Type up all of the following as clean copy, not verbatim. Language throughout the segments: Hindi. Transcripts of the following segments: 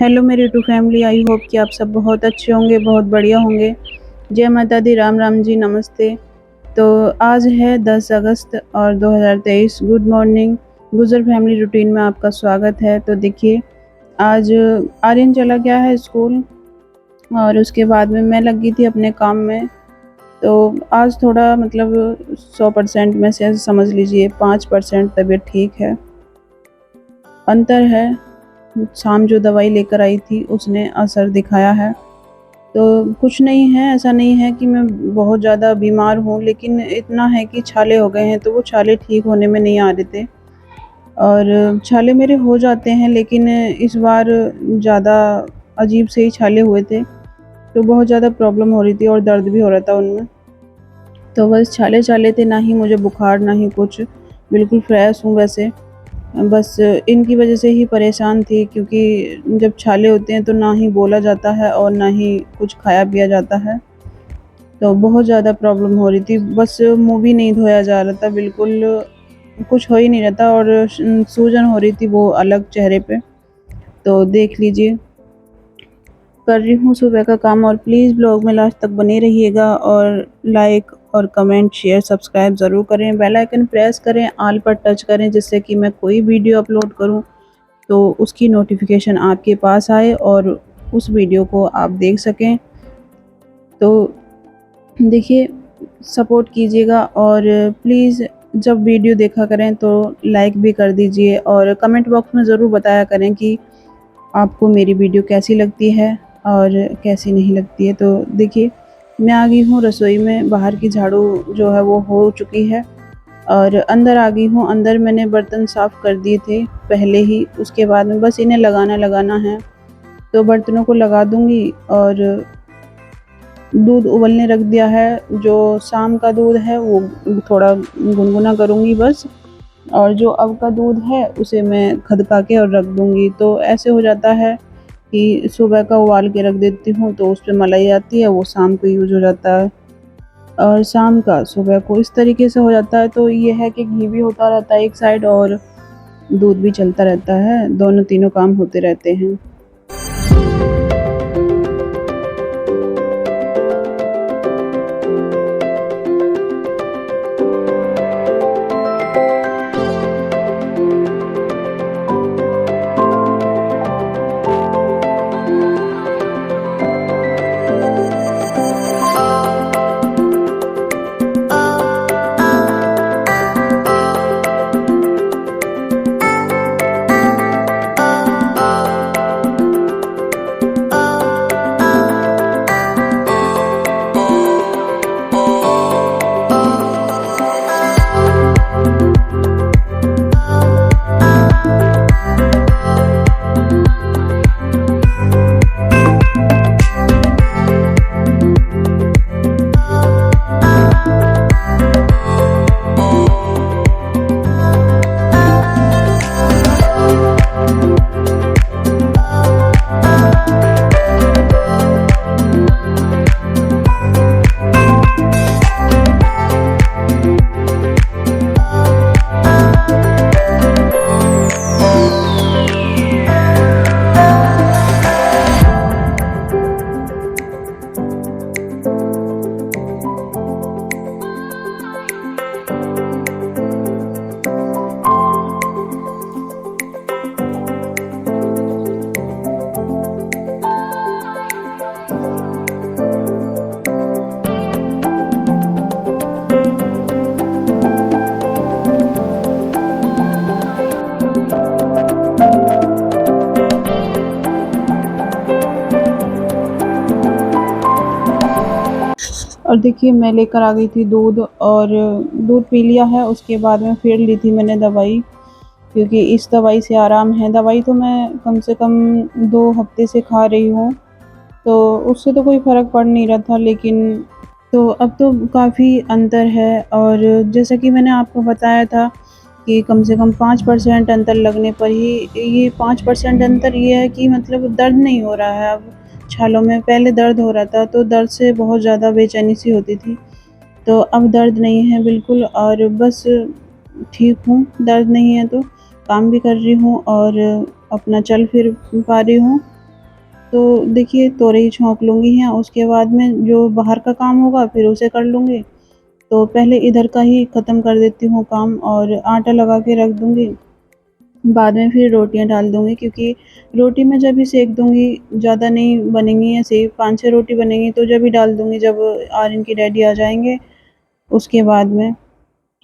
हेलो मेरी यूट्यूब फैमिली। आई होप कि आप सब बहुत अच्छे होंगे, बहुत बढ़िया होंगे। जय माता दी, राम राम जी, नमस्ते। तो आज है 10 अगस्त और 2023। Good morning. गुजर फैमिली रूटीन में आपका स्वागत है। तो देखिए, आज आर्यन चला गया है स्कूल और उसके बाद में मैं लगी थी अपने काम में। तो आज थोड़ा मतलब 100% में से समझ लीजिए 5% तबीयत ठीक है। अंतर है, शाम जो दवाई लेकर आई थी उसने असर दिखाया है। तो कुछ नहीं है, ऐसा नहीं है कि मैं बहुत ज़्यादा बीमार हूँ, लेकिन इतना है कि छाले हो गए हैं। तो वो छाले ठीक होने में नहीं आ रहे थे और छाले मेरे हो जाते हैं, लेकिन इस बार ज़्यादा अजीब से ही छाले हुए थे। तो बहुत ज़्यादा प्रॉब्लम हो रही थी और दर्द भी हो रहा था उनमें। तो बस छाले छाले थे, ना ही मुझे बुखार ना ही कुछ। बिल्कुल फ्रेश हूँ वैसे। बस इनकी वजह से ही परेशान थी, क्योंकि जब छाले होते हैं तो ना ही बोला जाता है और ना ही कुछ खाया पिया जाता है। तो बहुत ज़्यादा प्रॉब्लम हो रही थी। बस मुँह भी नहीं धोया जा रहा था, बिल्कुल कुछ हो ही नहीं रहा था और सूजन हो रही थी वो अलग चेहरे पे। तो देख लीजिए, कर रही हूँ सुबह का काम। और प्लीज़ ब्लॉग में लास्ट तक बने रहिएगा और लाइक और कमेंट, शेयर, सब्सक्राइब ज़रूर करें। बेल आइकन प्रेस करें, ऑल पर टच करें, जिससे कि मैं कोई वीडियो अपलोड करूँ तो उसकी नोटिफिकेशन आपके पास आए और उस वीडियो को आप देख सकें। तो देखिए, सपोर्ट कीजिएगा और प्लीज़ जब वीडियो देखा करें तो लाइक भी कर दीजिए और कमेंट बॉक्स में ज़रूर बताया करें कि आपको मेरी वीडियो कैसी लगती है और कैसी नहीं लगती है। तो देखिए, मैं आ गई हूँ रसोई में। बाहर की झाड़ू जो है वो हो चुकी है और अंदर आ गई हूँ। अंदर मैंने बर्तन साफ़ कर दिए थे पहले ही, उसके बाद में बस इन्हें लगाना है। तो बर्तनों को लगा दूँगी और दूध उबलने रख दिया है। जो शाम का दूध है वो थोड़ा गुनगुना करूँगी बस, और जो अब का दूध है उसे मैं खदका के और रख दूँगी। तो ऐसे हो जाता है कि सुबह का उबाल के रख देती हूँ तो उस पे मलाई आती है, वो शाम को यूज़ हो जाता है और शाम का सुबह को इस तरीके से हो जाता है। तो ये है कि घी भी होता रहता है एक साइड और दूध भी चलता रहता है, दोनों तीनों काम होते रहते हैं। और देखिए, मैं लेकर आ गई थी दूध और दूध पी लिया है। उसके बाद में फिर ली थी मैंने दवाई, क्योंकि इस दवाई से आराम है। दवाई तो मैं कम से कम 2 हफ्ते से खा रही हूँ, तो उससे तो कोई फ़र्क पड़ नहीं रहा था, लेकिन तो अब तो काफ़ी अंतर है। और जैसा कि मैंने आपको बताया था कि कम से कम 5% अंतर लगने पर ही, ये 5% अंतर ये है कि मतलब दर्द नहीं हो रहा है अब छालों में। पहले दर्द हो रहा था तो दर्द से बहुत ज़्यादा बेचैनी सी होती थी, तो अब दर्द नहीं है बिल्कुल और बस ठीक हूँ। दर्द नहीं है तो काम भी कर रही हूँ और अपना चल फिर पा रही हूँ। तो देखिए तोरई छौंक लूँगी यहाँ, उसके बाद में जो बाहर का काम होगा फिर उसे कर लूँगी। तो पहले इधर का ही ख़त्म कर देती हूँ काम और आटा लगा के रख दूँगी। बाद में फिर रोटियाँ डाल दूँगी, क्योंकि रोटी मैं जब भी सेक दूँगी, ज़्यादा नहीं बनेंगी, ऐसे 5-6 रोटी बनेंगी तो जब ही डाल दूँगी जब आर्यन के डैडी आ जाएँगे उसके बाद में।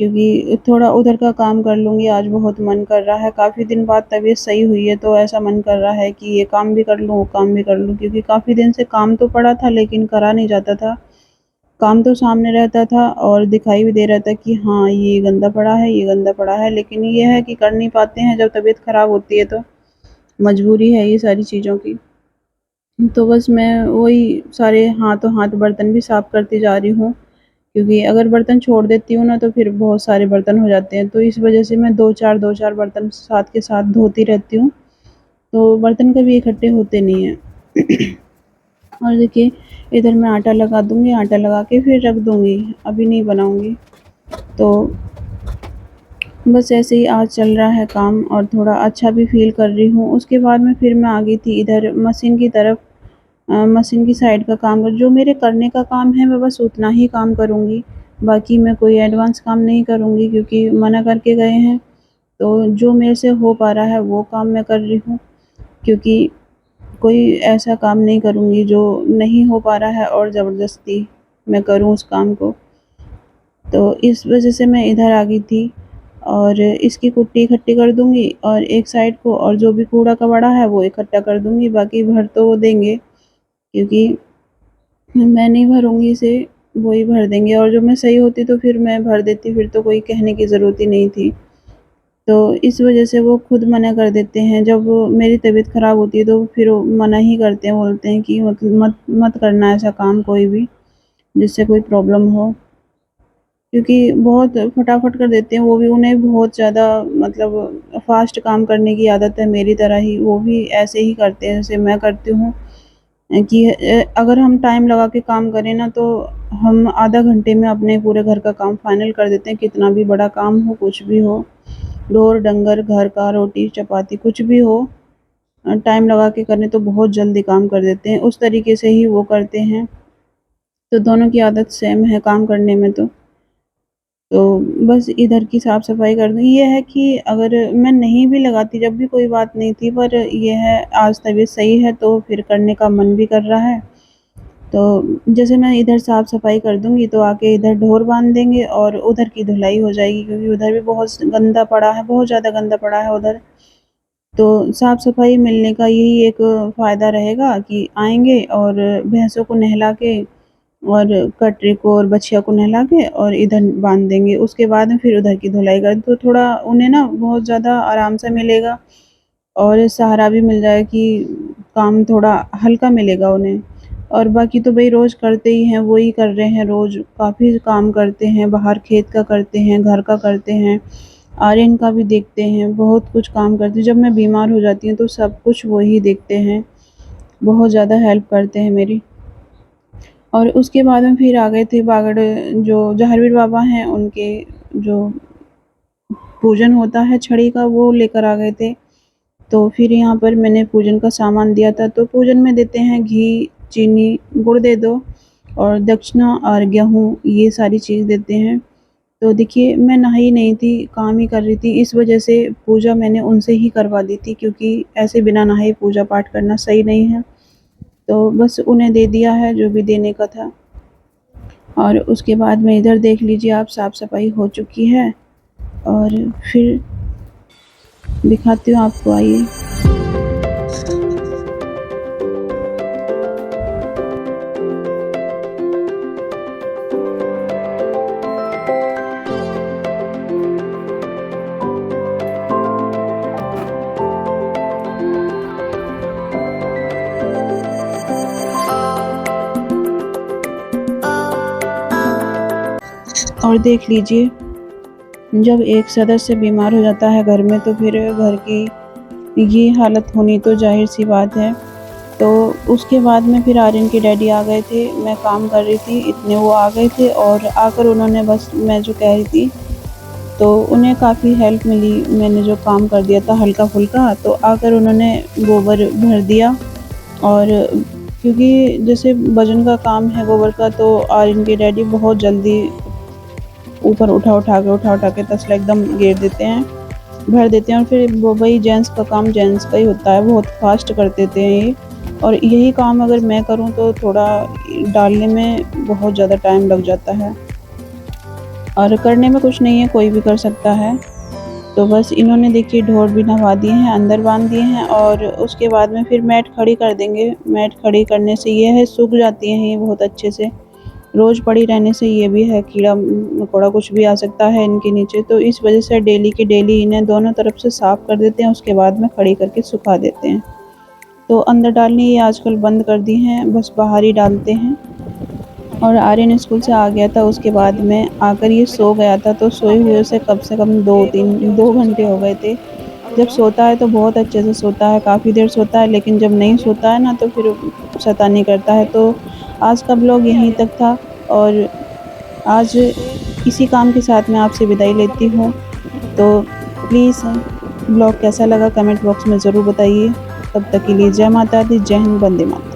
क्योंकि थोड़ा उधर का काम कर लूँगी, आज बहुत मन कर रहा है, काफ़ी दिन बाद तबीयत सही हुई है तो ऐसा मन कर रहा है कि ये काम भी कर लूँ, वो काम भी कर लूँ, क्योंकि काफ़ी दिन से काम तो पड़ा था लेकिन करा नहीं जाता था। काम तो सामने रहता था और दिखाई भी दे रहा था कि हाँ, ये गंदा पड़ा है, ये गंदा पड़ा है, लेकिन ये है कि कर नहीं पाते हैं जब तबीयत ख़राब होती है तो, मजबूरी है ये सारी चीज़ों की। तो बस मैं वही सारे हाथों हाथ बर्तन भी साफ़ करती जा रही हूँ, क्योंकि अगर बर्तन छोड़ देती हूँ ना तो फिर बहुत सारे बर्तन हो जाते हैं, तो इस वज़ह से मैं 2-4 बर्तन साथ के साथ धोती रहती हूँ, तो बर्तन कभी इकट्ठे होते नहीं हैं। और देखिए इधर मैं आटा लगा दूँगी, आटा लगा के फिर रख दूँगी, अभी नहीं बनाऊँगी। तो बस ऐसे ही आज चल रहा है काम और थोड़ा अच्छा भी फ़ील कर रही हूँ। उसके बाद में फिर मैं आ गई थी इधर मशीन की तरफ, मशीन की साइड का काम जो मेरे करने का काम है मैं बस उतना ही काम करूँगी। बाकी मैं कोई एडवांस काम नहीं करूँगी, क्योंकि मना करके गए हैं। तो जो मेरे से हो पा रहा है वो काम मैं कर रही हूँ, क्योंकि कोई ऐसा काम नहीं करूँगी जो नहीं हो पा रहा है और ज़बरदस्ती मैं करूँ उस काम को। तो इस वज़ह से मैं इधर आ गई थी और इसकी कुट्टी इकट्ठी कर दूँगी और एक साइड को, और जो भी कूड़ा-कबाड़ा है वो इकट्ठा कर दूँगी, बाकी भर तो वो देंगे, क्योंकि मैं नहीं भरूँगी इसे, वो ही भर देंगे, और जो मैं सही होती तो फिर मैं भर देती, फिर तो कोई कहने की ज़रूरत ही नहीं थी। तो इस वज़ह से वो खुद मना कर देते हैं, जब मेरी तबीयत ख़राब होती है तो फिर वो मना ही करते हैं, बोलते हैं कि मत मत मत करना ऐसा काम कोई भी, जिससे कोई प्रॉब्लम हो। क्योंकि बहुत फटाफट कर देते हैं, वो भी उन्हें बहुत ज़्यादा मतलब फ़ास्ट काम करने की आदत है मेरी तरह ही, वो भी ऐसे ही करते हैं जैसे मैं करती हूँ। कि अगर हम टाइम लगा के काम करें ना तो हम आधा घंटे में अपने पूरे घर का काम फाइनल कर देते हैं, कितना भी बड़ा काम हो, कुछ भी हो, ढोर-डंगर, घर का, रोटी-चपाती कुछ भी हो, टाइम लगा के करें तो बहुत जल्दी काम कर देते हैं, उस तरीके से ही वो करते हैं। तो दोनों की आदत सेम है काम करने में तो। तो बस इधर की साफ-सफाई कर दूँ। ये है कि अगर मैं नहीं भी लगाती जब भी कोई बात नहीं थी, पर ये है आज तबीयत सही है तो फिर करने का मन भी कर रहा है। तो जैसे मैं इधर साफ-सफाई कर दूँगी तो आके इधर ढोर बाँध देंगे और उधर की धुलाई हो जाएगी, क्योंकि उधर भी बहुत गंदा पड़ा है, बहुत ज़्यादा गंदा पड़ा है उधर। तो साफ-सफाई मिलने का यही एक फ़ायदा रहेगा कि आएँगे और भैंसों को नहला के और कटरे को और बछिया को नहला के और इधर बाँध देंगे। उसके बाद में फिर उधर की धुलाई कर, तो थोड़ा उन्हें ना बहुत ज़्यादा आराम सा मिलेगा और सहारा भी मिल जाएगा कि काम थोड़ा हल्का मिलेगा उन्हें। और बाकी तो भई रोज़ करते ही हैं, वो ही कर रहे हैं रोज़, काफ़ी काम करते हैं, बाहर खेत का करते हैं, घर का करते हैं, आर्यन का भी देखते हैं, बहुत कुछ काम करते हैं। जब मैं बीमार हो जाती हूँ तो सब कुछ वो ही देखते हैं, बहुत ज़्यादा हेल्प करते हैं मेरी। और उसके बाद में फिर आ गए थे बागड़, जो जहावीर बाबा हैं उनके जो पूजन होता है छड़ी का, वो लेकर आ गए थे। तो फिर यहाँ पर मैंने पूजन का सामान दिया था, तो पूजन में देते हैं घी, चीनी, गुड़ दे दो और दक्षिणा और गेहूँ, ये सारी चीज़ देते हैं। तो देखिए मैं नहाई नहीं थी, काम ही कर रही थी, इस वजह से पूजा मैंने उनसे ही करवा दी थी, क्योंकि ऐसे बिना नहाए पूजा पाठ करना सही नहीं है। तो बस उन्हें दे दिया है जो भी देने का था। और उसके बाद में इधर देख लीजिए आप, साफ-सफाई हो चुकी है और फिर दिखाती हूँ आपको, आइए। और देख लीजिए, जब एक सदस्य बीमार हो जाता है घर में तो फिर घर की ये हालत होनी तो ज़ाहिर-सी बात है। तो उसके बाद में फिर आर्यन के डैडी आ गए थे, मैं काम कर रही थी, इतने वो आ गए थे और आकर उन्होंने बस मैं जो कह रही थी, तो उन्हें काफ़ी हेल्प मिली, मैंने जो काम कर दिया था हल्का-फुल्का, तो आकर उन्होंने गोबर भर दिया और क्योंकि जैसे वज़न का काम है गोबर का, तो और इनके डैडी बहुत जल्दी ऊपर उठा के तसला एकदम गेर देते हैं, भर देते हैं। और फिर वो वही जेंट्स का काम जेंट्स का ही होता है, बहुत फास्ट कर देते हैं ये। और यही काम अगर मैं करूँ तो थोड़ा डालने में बहुत ज़्यादा टाइम लग जाता है, और करने में कुछ नहीं है, कोई भी कर सकता है। तो बस इन्होंने देखिए ढोर भी नहवा दिए हैं, अंदर बांध दिए हैं, और उसके बाद में फिर मैट खड़ी कर देंगे। मैट खड़ी करने से ये है सूख जाती हैं ये बहुत अच्छे से। रोज़ पड़ी रहने से ये भी है कीड़ा मकोड़ा कुछ भी आ सकता है इनके नीचे, तो इस वजह से डेली की डेली इन्हें दोनों तरफ से साफ़ कर देते हैं, उसके बाद में खड़ी करके सुखा देते हैं। तो अंदर डालनी ये आजकल बंद कर दी हैं, बस बाहर ही डालते हैं। और आर्यन स्कूल से आ गया था, उसके बाद में आकर ये सो गया था, तो सोए हुए उसे कम से कम 2 घंटे हो गए थे। जब सोता है तो बहुत अच्छे से सोता है, काफ़ी देर सोता है, लेकिन जब नहीं सोता है ना तो फिर शैतानी करता है। तो आज का ब्लॉग यहीं तक था, और आज इसी काम के साथ मैं आपसे विदाई लेती हूँ। तो प्लीज़ ब्लॉग कैसा लगा कमेंट बॉक्स में ज़रूर बताइए। तब तक के लिए जय माता दी, जय हिंद, वंदे मातरम।